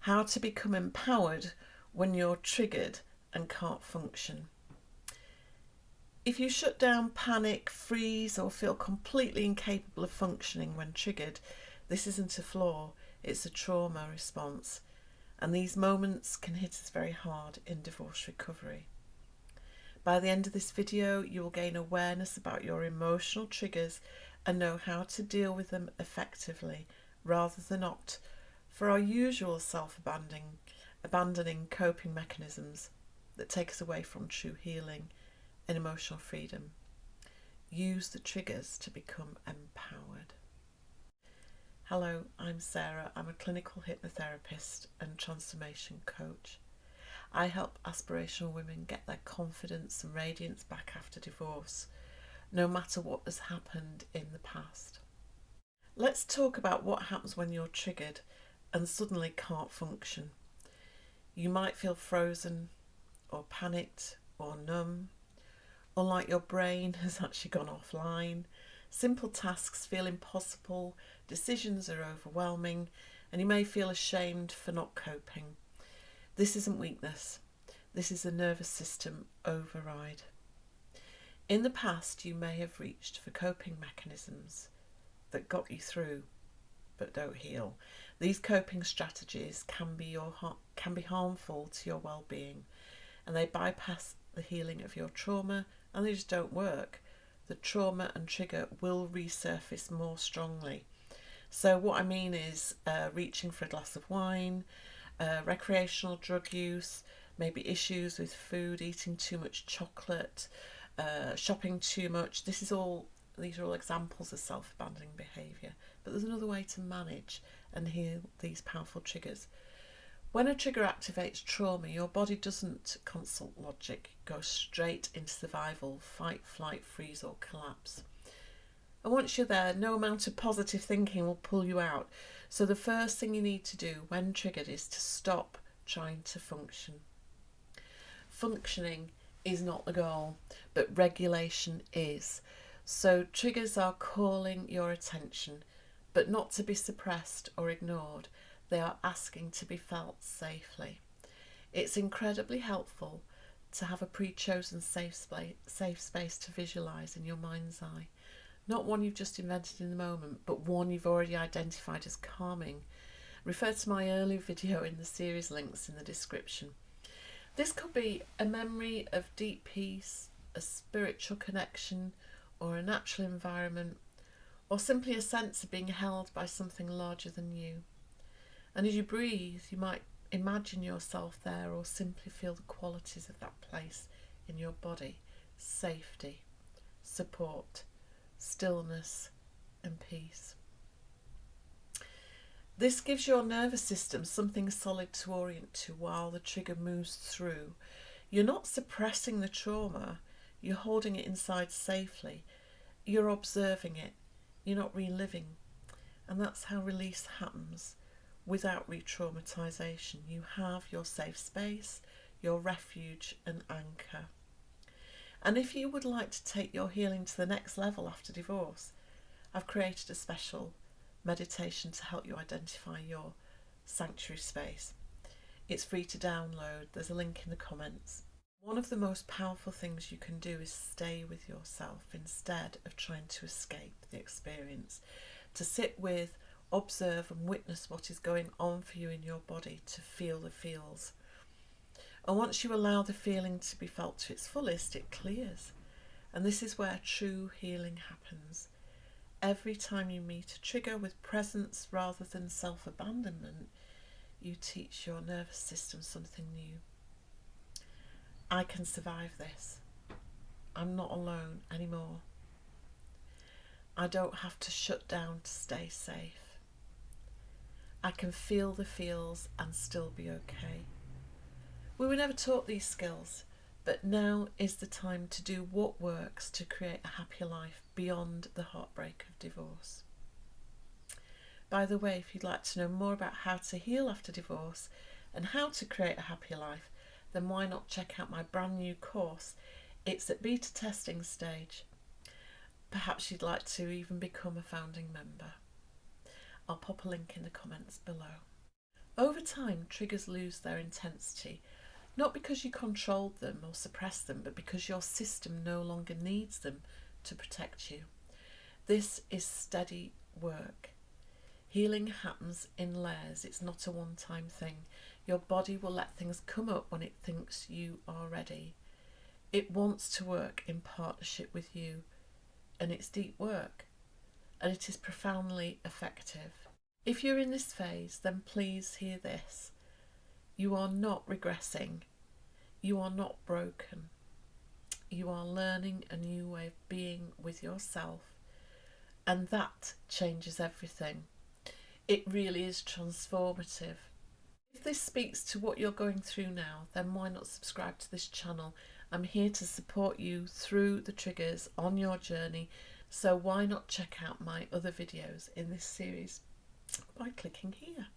how to become empowered when you're triggered and can't function. If you shut down, panic, freeze, or feel completely incapable of functioning when triggered, this isn't a flaw, it's a trauma response. And these moments can hit us very hard in divorce recovery. By the end of this video, you will gain awareness about your emotional triggers and know how to deal with them effectively, rather than opt for our usual self-abandoning coping mechanisms that take us away from true healing and emotional freedom. Use the triggers to become empowered. Hello, I'm Sarah. I'm a clinical hypnotherapist and transformation coach. I help aspirational women get their confidence and radiance back after divorce, no matter what has happened in the past. Let's talk about what happens when you're triggered and suddenly can't function. You might feel frozen or panicked or numb, or like your brain has actually gone offline. Simple tasks feel impossible, decisions are overwhelming, and you may feel ashamed for not coping. This isn't weakness. This is a nervous system override. In the past, you may have reached for coping mechanisms that got you through but don't heal. These coping strategies can be harmful to your well-being, and they bypass the healing of your trauma, and they just don't work. The trauma and trigger will resurface more strongly. So what I mean is reaching for a glass of wine, recreational drug use, maybe issues with food, eating too much chocolate, shopping too much. These are all examples of self-abandoning behaviour. But there's another way to manage and heal these powerful triggers. When a trigger activates trauma, your body doesn't consult logic. It goes straight into survival, fight, flight, freeze or collapse. And once you're there, no amount of positive thinking will pull you out. So the first thing you need to do when triggered is to stop trying to function. Functioning is not the goal, but regulation is. So triggers are calling your attention, but not to be suppressed or ignored. They are asking to be felt safely. It's incredibly helpful to have a pre-chosen safe space to visualise in your mind's eye. Not one you've just invented in the moment, but one you've already identified as calming. Refer to my earlier video in the series, links in the description. This could be a memory of deep peace, a spiritual connection, or a natural environment, or simply a sense of being held by something larger than you. And as you breathe, you might imagine yourself there, or simply feel the qualities of that place in your body: safety, support, stillness and peace. This gives your nervous system something solid to orient to while the trigger moves through. You're not suppressing the trauma, you're holding it inside safely. You're observing it, you're not reliving. And that's how release happens without re-traumatization. You have your safe space, your refuge and anchor. And if you would like to take your healing to the next level after divorce, I've created a special meditation to help you identify your sanctuary space. It's free to download. There's a link in the comments. One of the most powerful things you can do is stay with yourself instead of trying to escape the experience. To sit with, observe and witness what is going on for you in your body, to feel the feels. And once you allow the feeling to be felt to its fullest, it clears. And this is where true healing happens. Every time you meet a trigger with presence rather than self-abandonment, you teach your nervous system something new. I can survive this. I'm not alone anymore. I don't have to shut down to stay safe. I can feel the feels and still be okay. We were never taught these skills, but now is the time to do what works to create a happier life beyond the heartbreak of divorce. By the way, if you'd like to know more about how to heal after divorce and how to create a happier life, then why not check out my brand new course? It's at beta testing stage. Perhaps you'd like to even become a founding member. I'll pop a link in the comments below. Over time, triggers lose their intensity, not because you controlled them or suppressed them, but because your system no longer needs them to protect you. This is steady work. Healing happens in layers. It's not a one-time thing. Your body will let things come up when it thinks you are ready. It wants to work in partnership with you, and it's deep work, and it is profoundly effective. If you're in this phase, then please hear this. You are not regressing. You are not broken. You are learning a new way of being with yourself, and that changes everything. It really is transformative. If this speaks to what you're going through now, then why not subscribe to this channel? I'm here to support you through the triggers on your journey, so why not check out my other videos in this series by clicking here.